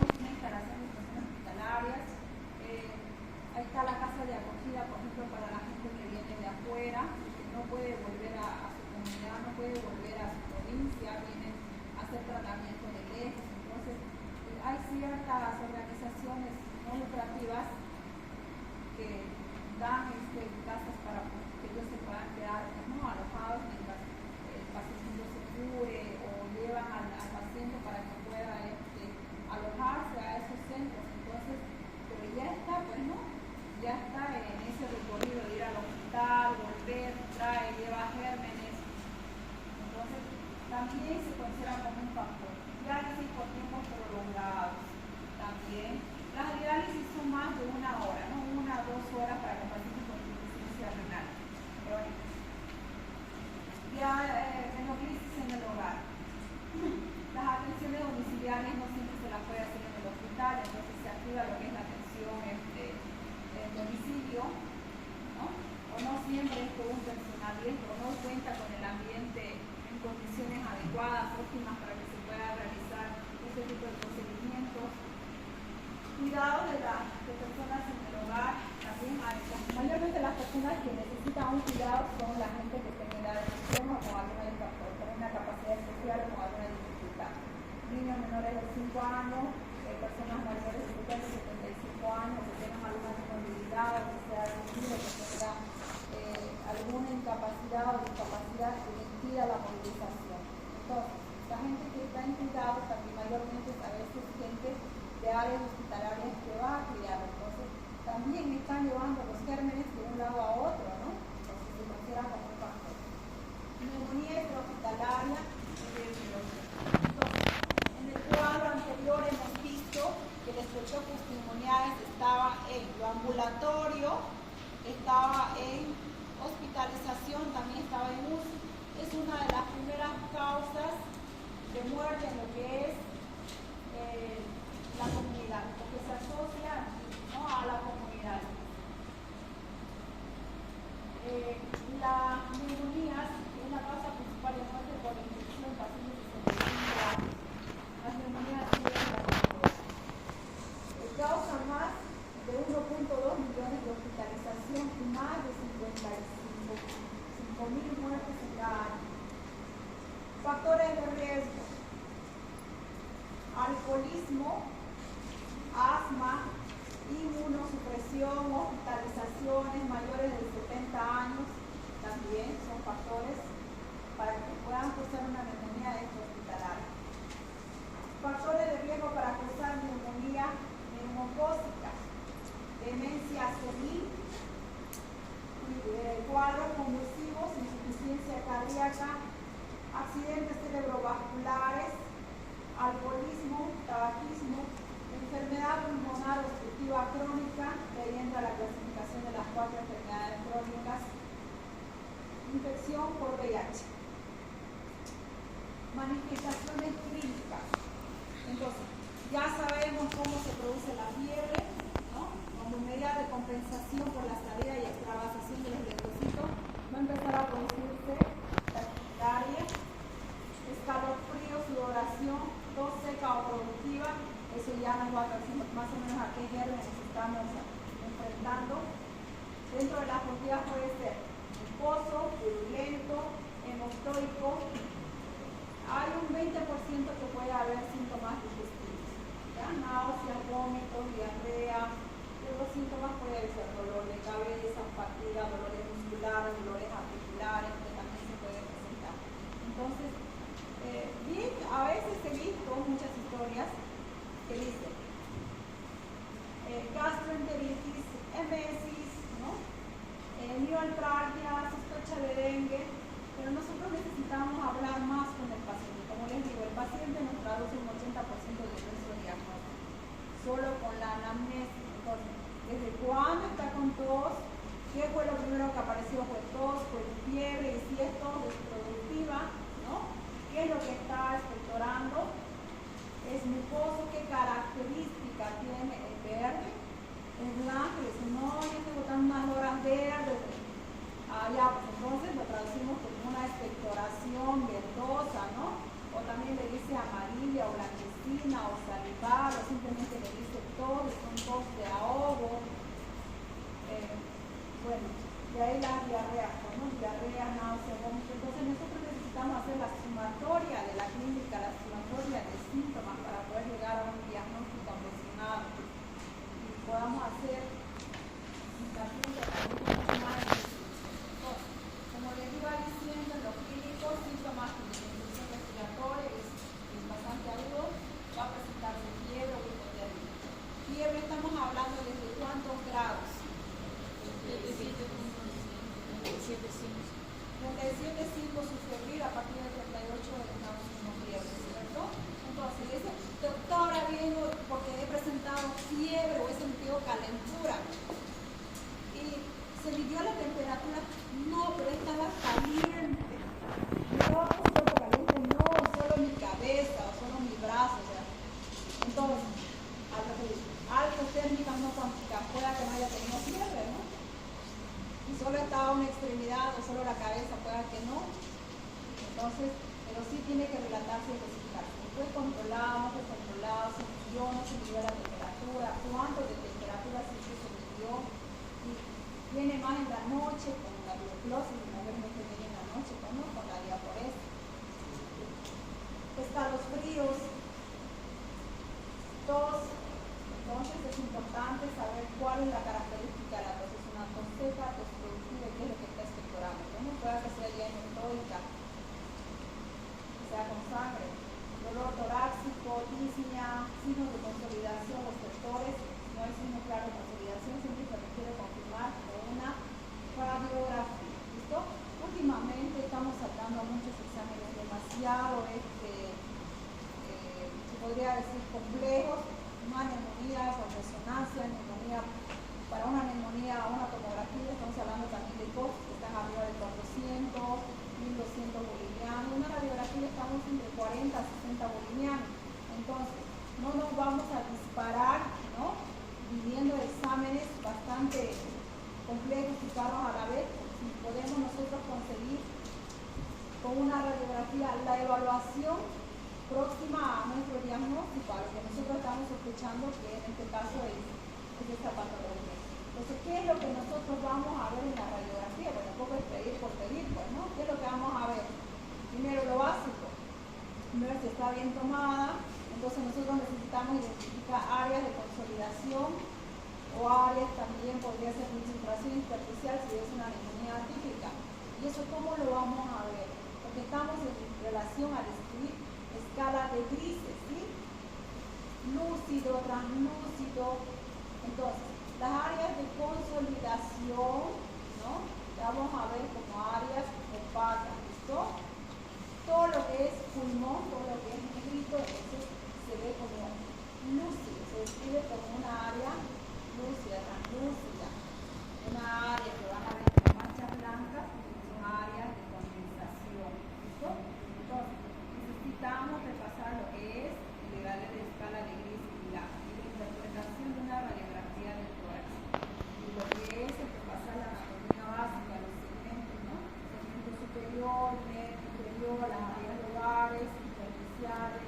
S1: ciertas organizaciones no lucrativas que dan casas para que ellos se puedan quedar, ¿no?, alojados mientras el paciente se cure, o llevan al paciente para que pueda alojarse a esos centros. Entonces, pero ya está, pues, ¿no? Ya está en ese recorrido de ir al hospital, volver, trae, lleva gérmenes. Entonces, también se considera como un factor. Diálisis por tiempos prolongados. También, las diálisis son más de 1 hora, ¿no? 1 a 2 horas para que el paciente con insuficiencia renal crónica. Ya hemodiálisis en el hogar. Las atenciones domiciliarias no siempre se las puede hacer en el hospital, entonces se activa lo que es la atención en domicilio, ¿no? O no siempre es con un personamiento, o no cuenta con el ambiente en condiciones adecuadas, óptimas para que se pueda realizar este tipo de procedimientos. Cuidado de personas en el hogar, también mayormente las personas que necesitan un cuidado son la gente que tiene edad de adicción o con una capacidad especial o con alguna dificultad. Niños menores de 5 años, personas mayores de 70 75 años que tengan alguna discapacidad, que sea visible, que tenga alguna incapacidad o discapacidad que le impida la movilización. Entonces, la gente que está en cuidado también mayormente a veces gente de áreas hospitalarias que va a criar, entonces también están llevando los gérmenes de un lado a otro, ¿no? Entonces se considera como un factor. Neumonía extrahospitalaria. Entonces, en el cuadro anterior hemos visto que el estreptococcus pneumoniae estaba en lo ambulatorio, estaba en hospitalización, también estaba en UCI. Es una de las primeras causas de muerte en lo que es la comunidad, porque se asocia, ¿no?, a la comunidad. La neumonía es la causa principal de muerte por infección en pacientes de 65 años. Las neumonías causan más de 1.2 millones de hospitalización y más de 55.000 muertes en cada año. Factores de riesgo: alcoholismo, asma, inmunosupresión, hospitalizaciones mayores de 70 años, también son factores para que puedan causar una neumonía extrahospitalaria. Factores de riesgo para causar neumonía neumocócica: demencia senil, cuadros convulsivos, insuficiencia cardíaca, accidentes cerebrovasculares, alcoholismo, tabaquismo, enfermedad pulmonar obstructiva crónica, que ahí entra la clasificación de las 4 enfermedades crónicas, infección por VIH. Manifestaciones clínicas. Entonces, ya sabemos cómo se produce la fiebre, ¿no? Como medida de compensación por la salida y extravasación de los eritrocitos, va a empezar a producirse taquicardia, escalofrío, sudoración, tos seca o productiva. Eso ya nos va a decir más o menos a qué gérmenes estamos enfrentando. Dentro de las productivas puede ser mucoso, purulento, hemostoico. Hay un 20% que puede haber síntomas digestivos, ¿ya? Náuseas, vómitos, diarrea. Los síntomas pueden ser dolor de cabeza, fatiga, dolores musculares, dolores articulares, que también se puede presentar. Entonces, bien, a veces he visto muchas historias que dicen gastroenteritis, emesis, ¿no? Mioalgia, sospecha de dengue, pero nosotros necesitamos hablar más con el paciente. Como les digo, el paciente nos traduce un 80% de nuestro diagnóstico, solo con la anamnesis. Entonces, ¿desde cuándo está con tos? ¿Qué fue lo primero que apareció? ¿Fue tos? ¿Fue fiebre? Y si es tos, es productiva, ¿no? ¿Qué es lo que está expectorando? ¿Es mucoso? ¿Qué característica tiene el verde? Es blanco, y dice, no, yo tengo tantas horas verdes. Ya, pues entonces lo traducimos como una expectoración verdosa, ¿no? O también le dice amarilla o blanquecina o salivar, o simplemente le dice tos, es un tos de ahogo. Bueno, de ahí las diarreas, ¿no? Diarrea, náusea, vómito. Entonces nosotros necesitamos hacer la sumatoria de la clínica, la sumatoria de síntomas para poder llegar a un diagnóstico fiebre estamos hablando desde cuántos grados. 37.5 su febril, a partir de 38 estamos en fiebre, ¿cierto? Entonces dice, doctora, vengo porque he presentado fiebre o he sentido calentura. Y se midió la temperatura, no, pero estaba caliente. No, solo caliente, no, solo mi cabeza o solo mi brazo. O sea. Entonces, algo térmica no cuántica, pueda que no haya tenido fiebre, ¿no? Y solo estaba una extremidad o solo la cabeza, pueda que no. Entonces, pero sí tiene que relatarse y especificarse. Fue controlado, se midió, no se midió la temperatura, cuánto de temperatura sí se midió. Y viene más en la noche con la tuberculosis, normalmente viene en la noche, ¿no? Con la diaporés. Escalofríos, tos. Entonces es importante saber cuál es la característica de la tos. Es una tos seca, tos productiva, qué es lo que está expectorando. No puede que sea diagnóstica, que sea con sangre, dolor torácico, disnea, signos de consolidación, los sectores. No hay signo claro de consolidación, siempre se requiere confirmar con una radiografía. ¿Listo? Últimamente estamos sacando muchos exámenes demasiado, se podría decir complejos, una neumonía con resonancia, neumonía, para una neumonía, una tomografía, estamos hablando también de costos que están arriba de 400, 1200 bolivianos, una radiografía estamos entre 40 a 60 bolivianos. Entonces, no nos vamos a disparar, ¿no? Viviendo exámenes bastante complejos y caros a la vez, si podemos nosotros conseguir con una radiografía la evaluación próxima a nuestro diagnóstico, a lo que nosotros estamos sospechando que en este caso es esta patología. Entonces, ¿qué es lo que nosotros vamos a ver en la radiografía? Bueno, tampoco es pedir por pedir, pues, ¿no? ¿Qué es lo que vamos a ver? Primero, lo básico. Primero, si está bien tomada, entonces nosotros necesitamos identificar áreas de consolidación o áreas también, podría ser infiltración intersticial si es una neumonía atípica. ¿Y eso cómo lo vamos a ver? Porque estamos en relación a describir escala de grises, ¿sí? Lúcido, translúcido. Entonces, las áreas de consolidación, ¿no? Las vamos a ver como áreas opacas, ¿listo? Todo lo que es pulmón, todo lo que es negrito, eso se ve como lúcido, se describe como una área lúcida, translúcida. Una área que van a ver como manchas blancas, son áreas de condensación, ¿listo? Entonces, necesitamos repasar lo que es el grado de escala de gris y la interpretación de una radiografía del tórax. Y lo que es repasar la anatomía básica, los segmentos, ¿no? Segmento superior, medio, inferior, las áreas lobales, intersticiales.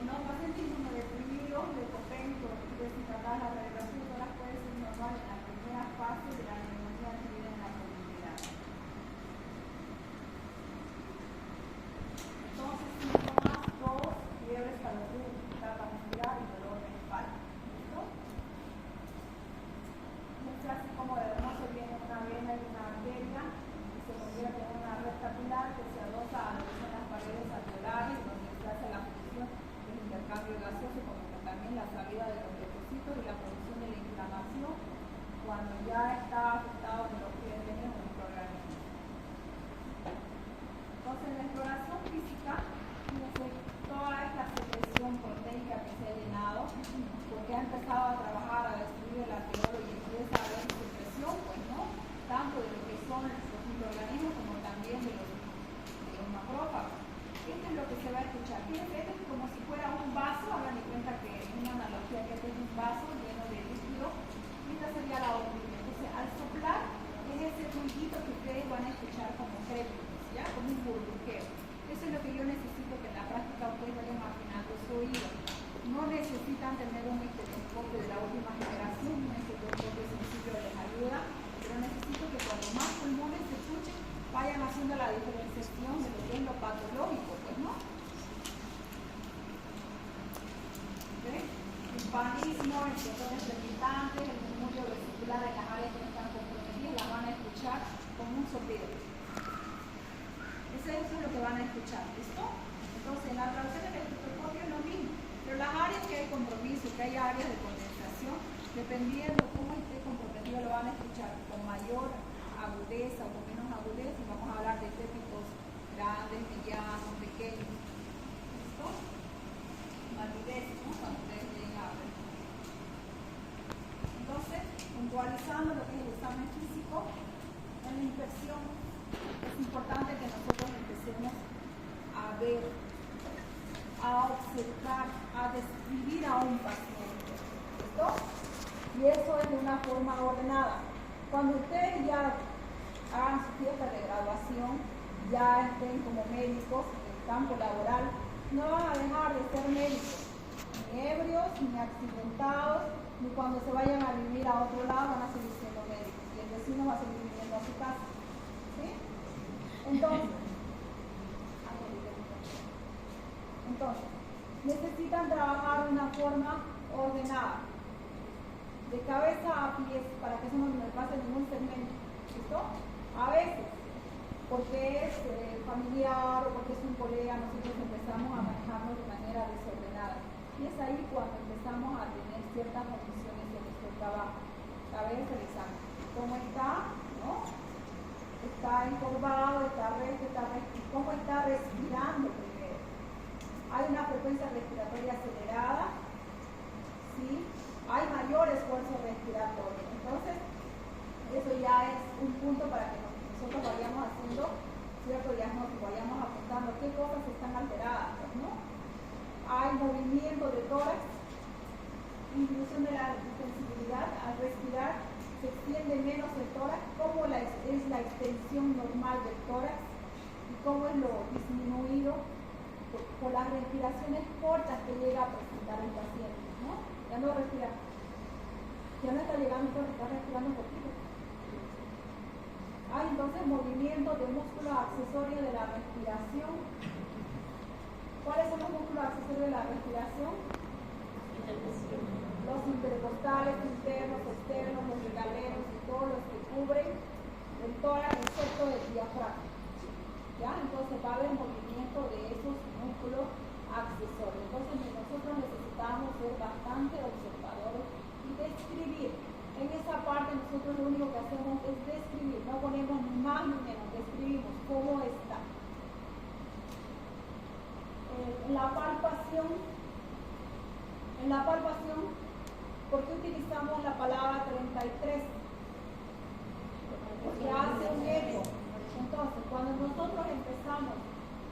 S1: No pacientes inmunodeprimidos, leucopénicos, tratar la radiografía de tórax puede ser normal en la primera fase de la neumonía adquirida en la comunidad. Entonces, síntomas, tos, fiebre, escalofríos, dificultad para respirar y dolor de espalda. ¿Listo? Es así como de hermoso viene una vena y una arteria y se convierte en una red capilar que se adosa a lo que son las paredes alveolares, donde se hace la función del intercambio gaseoso, como que también la salida de los depósitos y la producción de la inflamación cuando ya está afectado por los que tenemos en nuestro organismo. Entonces, la exploración física, fíjense, toda esta secreción proteica que se ha llenado, porque ha empezado a trabajar, a destruir el alveolo y empieza a haber secreción, pues no, tanto de lo que son los microorganismos como también de los macrófagos. Esto es lo que se va a escuchar. Fíjense, esto es como si fuera un vaso, hagan de cuenta que es una analogía que este es un vaso lleno de líquido, y esta sería la órbita. Entonces, al soplar, es ese ruidito que ustedes van a escuchar como créditos, ¿ya? Como un burbujeo. Eso es lo que yo necesito que en la práctica ustedes vayan afinando su oído. No necesitan tener un estetoscopio de la última generación, un estetoscopio sencillo les ayuda, pero necesito que cuando más pulmones se escuchen, vayan haciendo la diferenciación de lo que es lo patológico, pues, ¿no? ¿Okay? El panismo, el sectores permitantes, el murmullo vesicular en las áreas que no están comprometidas, las van a escuchar con un sonido. Eso es lo que van a escuchar, ¿listo? Entonces, en la traducción del estetoscopio es lo mismo, pero de compromiso, que hay áreas de condensación, dependiendo cómo esté comprometido, lo van a escuchar con mayor agudeza o con menos agudeza, y vamos a hablar de tépicos grandes, medianos, pequeños. ¿Listo? Validez, ¿no? Cuando ustedes lleguen a ver. Entonces, puntualizando lo que es el examen físico, en la inspección es importante que nosotros empecemos a ver, a observar, a describir a un paciente. ¿Listo? Y eso es de una forma ordenada. Cuando ustedes ya hagan su fiesta de graduación, ya estén como médicos en el campo laboral, no van a dejar de ser médicos, ni ebrios, ni accidentados, ni cuando se vayan a vivir a otro lado van a seguir siendo médicos y el vecino va a seguir viviendo a su casa. ¿Sí? Entonces, necesitan trabajar de una forma ordenada, de cabeza a pies, para que eso no me pase ningún segmento. ¿Listo? A veces, porque es familiar o porque es un colega, nosotros empezamos a manejarnos de manera desordenada. Y es ahí cuando empezamos a tener ciertas condiciones en nuestro trabajo. A ver, revisamos cómo está, ¿no? Está encorvado, está recto, cómo está respirando primero. Hay una frecuencia respiratoria acelerada, ¿sí? Hay mayor esfuerzo respiratorio. Entonces, eso ya es un punto para que nosotros vayamos haciendo cierto diagnóstico, vayamos apuntando qué cosas están alteradas, ¿no? Hay movimiento de tórax, disminución de la sensibilidad. Al respirar se extiende menos el tórax, cómo es la extensión normal del tórax y cómo es lo disminuido por las respiraciones cortas que llega a presentar el paciente, ¿no? Ya no respira, ya no está llegando, está respirando poquito. Hay entonces movimiento de músculos accesorios de la respiración. ¿Cuáles son los músculos accesorios de la respiración? Los intercostales, internos, externos, los regaleros y todos los que cubren el tórax, excepto el diafragma. ¿Ya? Entonces va a haber movimiento de esos músculos accesorios. Entonces nosotros necesitamos ser bastante observadores y describir. En esa parte nosotros lo único que hacemos es describir, no ponemos ni más ni menos, describimos cómo está. En la palpación, ¿por qué utilizamos la palabra 33? Porque hace un eco. Entonces, cuando nosotros empezamos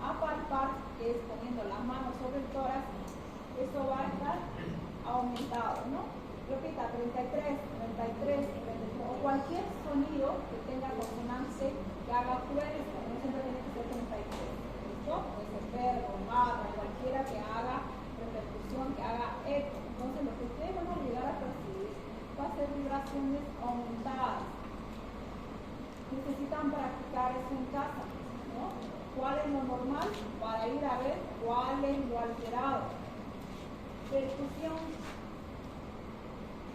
S1: a palpar, que es poniendo las manos sobre el tórax, eso va a estar aumentado, ¿no? Repita, 33, 33, 33, o cualquier sonido que tenga consonante que haga fuerza, no siempre tiene que ser 33. ¿Listo? Puede ser verbo, barra, cualquiera que haga repercusión, que haga eco. Entonces, lo que ustedes van a llegar a percibir va a ser vibraciones aumentadas. Necesitan practicar eso en casa, ¿no? ¿Cuál es lo normal? Para ir a ver cuál es lo alterado. Percusión.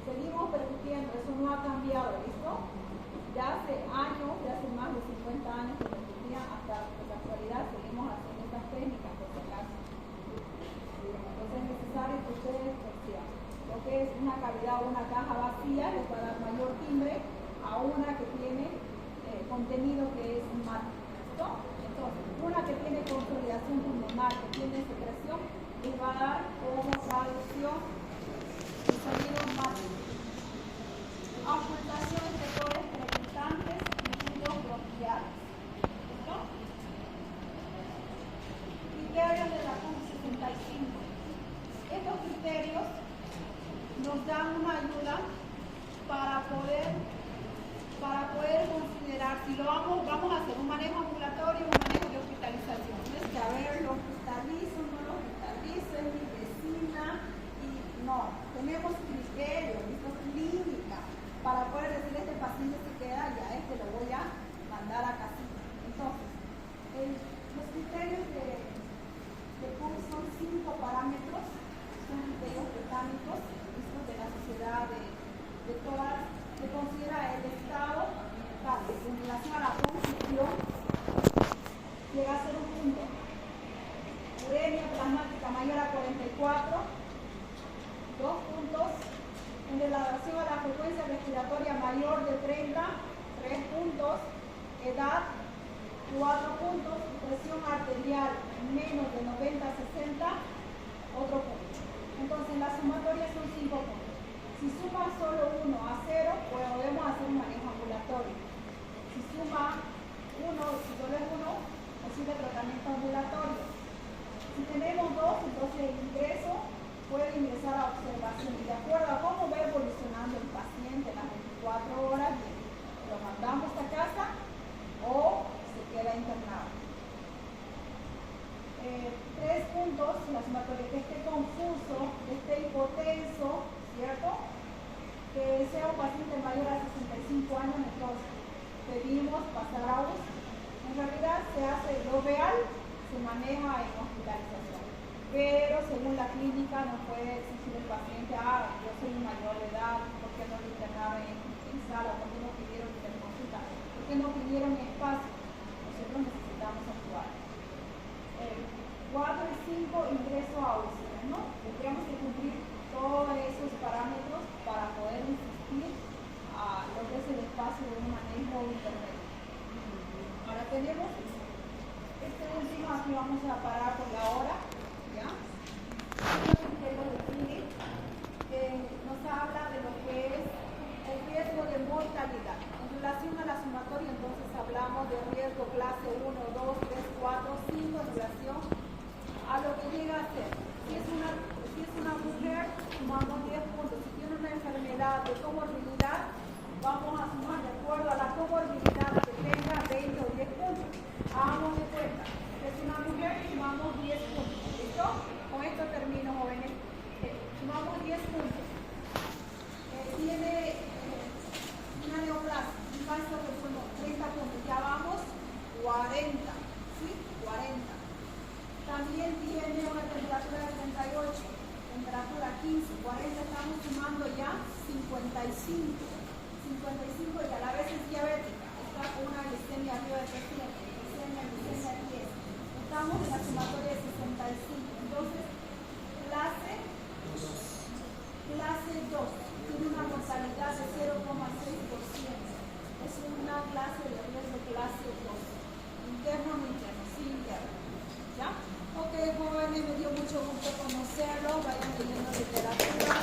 S1: Seguimos percutiendo, eso no ha cambiado, ¿listo? Ya hace años, ya hace más de 50 años que percutían, hasta la actualidad seguimos haciendo estas técnicas, por si acaso. Entonces es necesario que ustedes perciban. Lo que es una cavidad o una caja vacía les va a dar mayor timbre a una que tiene contenido que es mate, ¿listo? Entonces, una que tiene consolidación pulmonar, que tiene secreción, les va a dar como traducción el sonido mate. Ocultación de sectores crepitantes y ruidos bronquiales. ¿Listo? Criterios de la CUM 65. Estos criterios nos dan una ayuda para poder considerar si lo vamos a hacer un manejo ambulatorio o un manejo de hospitalización. Es que a ver, lo hospitalizo, no lo hospitalizo, es mi vecina y no, tenemos criterios, ¿listo? Clínica, para poder decir este paciente se queda, ya lo voy a mandar a casita. Entonces, los criterios de PUM son 5 parámetros, son criterios británicos, ¿listo? De la sociedad de todas, que considera el estado en relación a la confusión, llega a ser un punto. Uremia plasmática mayor a 44, 2 puntos. En relación a la frecuencia respiratoria mayor de 30, 3 puntos. Edad, 4 puntos. Presión arterial menos de 90-60, otro punto. Entonces la sumatoria son 5 puntos. Si suma solo 1 a 0, pues podemos hacer un manejo ambulatorio. Si suma 1, si solo es 1, posible tratamiento ambulatorio. Si tenemos 2, entonces el ingreso puede ingresar a observación. Y de acuerdo a cómo va evolucionando el paciente en las 24 horas, lo mandamos a casa o se queda internado. 3 puntos, la sumatoria, que esté confuso, que esté hipotenso, ¿cierto? Que sea un paciente mayor a 65 años, entonces pedimos pasar a UCI. En realidad se hace lo real, se maneja en hospitalización, pero según la clínica no puede exigir el paciente, yo soy mayor de edad, ¿por qué no lo internaron en sala? ¿Por qué no pidieron interconsulta? ¿Por qué no pidieron espacio? Nosotros necesitamos actuar. 4 y 5, ingreso a UCI, ¿no? Tendríamos que cumplir todos esos parámetros para poder insistir a lo que es el espacio de un manejo intermedio. Ahora tenemos este último, aquí vamos a parar por la hora, ¿ya? Los criterios de Philip nos habla de lo que es el riesgo de mortalidad. En relación a la sumatoria, entonces hablamos de riesgo clase 1, 2, 3, 4, 5 en relación a lo que llega a ser. Si es una mujer, sumamos 10 puntos. Si tiene una enfermedad de comorbilidad, vamos a sumar de acuerdo a la comorbilidad que tenga 20 o 10 puntos. Hagamos de cuenta. Es una mujer, sumamos 10 puntos. ¿Listo? Con esto termino, jóvenes. Sumamos 10 puntos. Tiene una neoplasia, un cáncer de pulmón, 30 puntos. Ya vamos 40. ¿Sí? 40. También tiene una temperatura de 38, temperatura 15, 40, estamos sumando ya 55 y a la vez es diabética, está con una glicemia arriba de 300, glicemia 10. Estamos en la sumatoria de 65, entonces clase 2 tiene una mortalidad de 0,6%, es una clase de riesgo clase 2, interno o interno, sí interno. ¿Ya? Ok, jóvenes, me dio mucho gusto conocerlos, vayan leyendo literatura.